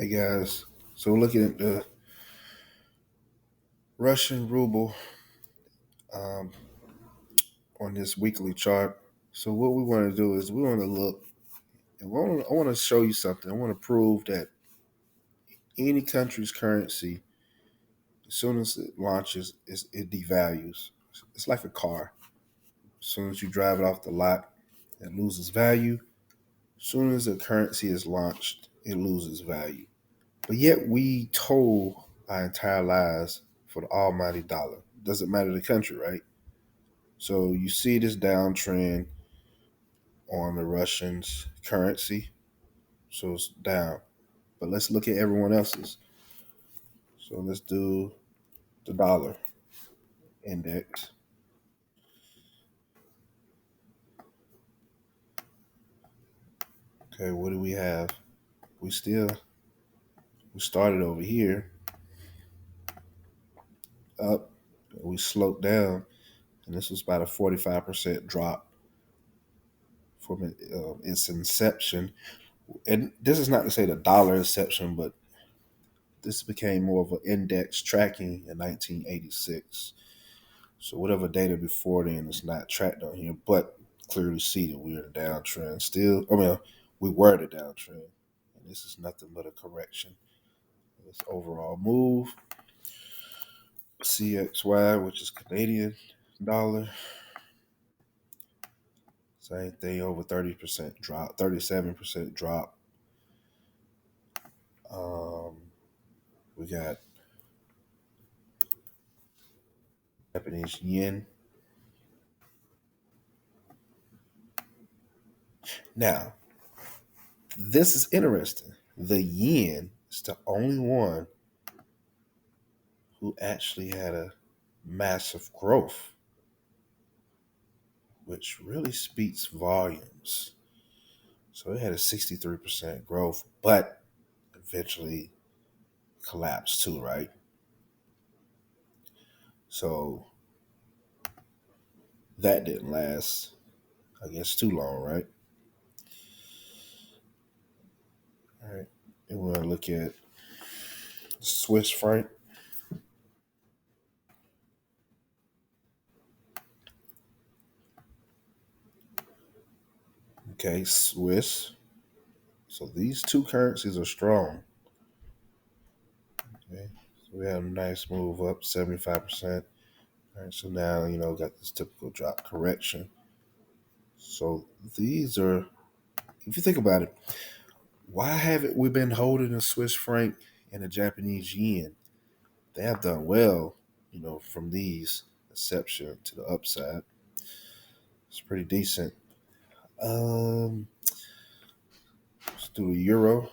Hey guys, so looking at the Russian ruble um, on this weekly chart. So what we want to do is we want to look and I want to show you something. I want to prove that any country's currency, as soon as it launches, it devalues. It's like a car. As soon as you drive it off the lot, it loses value. As soon as a currency is launched, it loses value. But yet we told our entire lives for the almighty dollar. Doesn't matter the country, right? So you see this downtrend on the Russians' currency. So it's down. But let's look at everyone else's. So let's do the dollar index. Okay, what do we have? We still we started over here up. We slowed down, and this was about a 45% drop from its inception. And this is not to say the dollar inception, but this became more of an index tracking in 1986. So whatever data before then is not tracked on here, but clearly see that we're in a downtrend still. I mean, we were in a downtrend, and this is nothing but a correction. This overall move, CXY, which is Canadian dollar, same thing, over 30% drop, 37% drop. Um, we got Japanese yen. Now, this is interesting. The yen is the only one who actually had a massive growth, which really speaks volumes. So it had a 63% growth, but eventually collapsed too, right? So that didn't last, I guess, too long, right? All right. And we're going to look at Swiss franc. Okay, Swiss. So these two currencies are strong. Okay. So we had a nice move up, 75%. All right, so now, got this typical drop correction. So these are, if you think about it, why haven't we been holding the Swiss franc and the Japanese yen? They have done well, from these exception to the upside. It's pretty decent. Let's do the euro.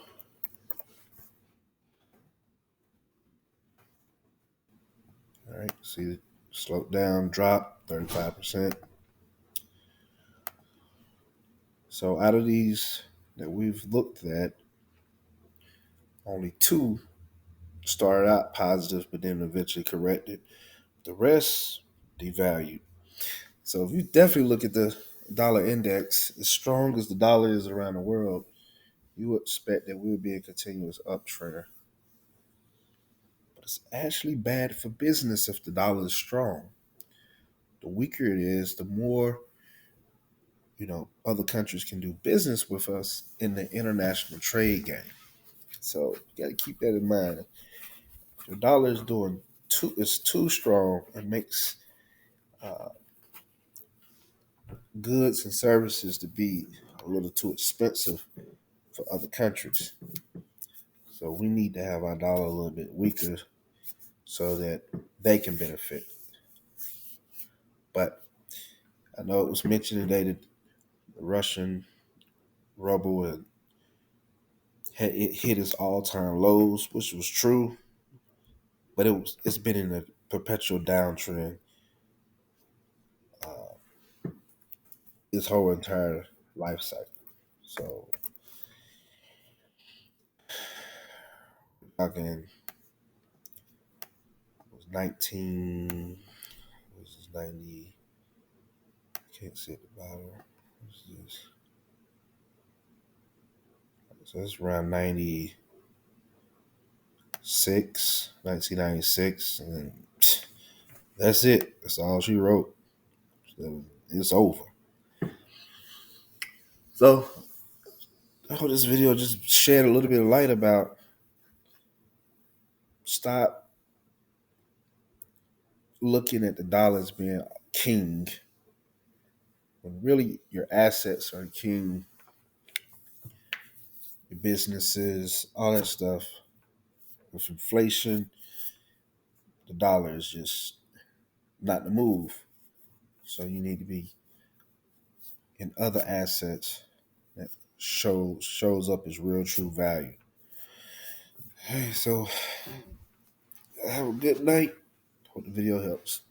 All right, see, slowed down, drop 35%. So out of these that we've looked at, only two started out positive, but then eventually corrected. The rest devalued. So if you definitely look at the dollar index, as strong as the dollar is around the world, you would expect that we would be a continuous uptrend. But it's actually bad for business if the dollar is strong. The weaker it is, the more other countries can do business with us in the international trade game. So you got to keep that in mind. If the dollar is doing too strong, it makes uh, goods and services to be a little too expensive for other countries. So we need to have our dollar a little bit weaker so that they can benefit. But I know it was mentioned today that the Russian ruble had it hit its all time lows, which was true, but it's been in a perpetual downtrend uh, its whole entire life cycle. So talking was 19 was this 90, I can't see at the bottom. What's this? So it's around 90. 1996, and that's it. That's all she wrote. So it's over. So I hope this video just shed a little bit of light about stop looking at the dollar as being king when really your assets are king, your businesses, all that stuff. With inflation, the dollar is just not the move. So you need to be in other assets that shows up as real true value. Hey, so have a good night. Hope the video helps.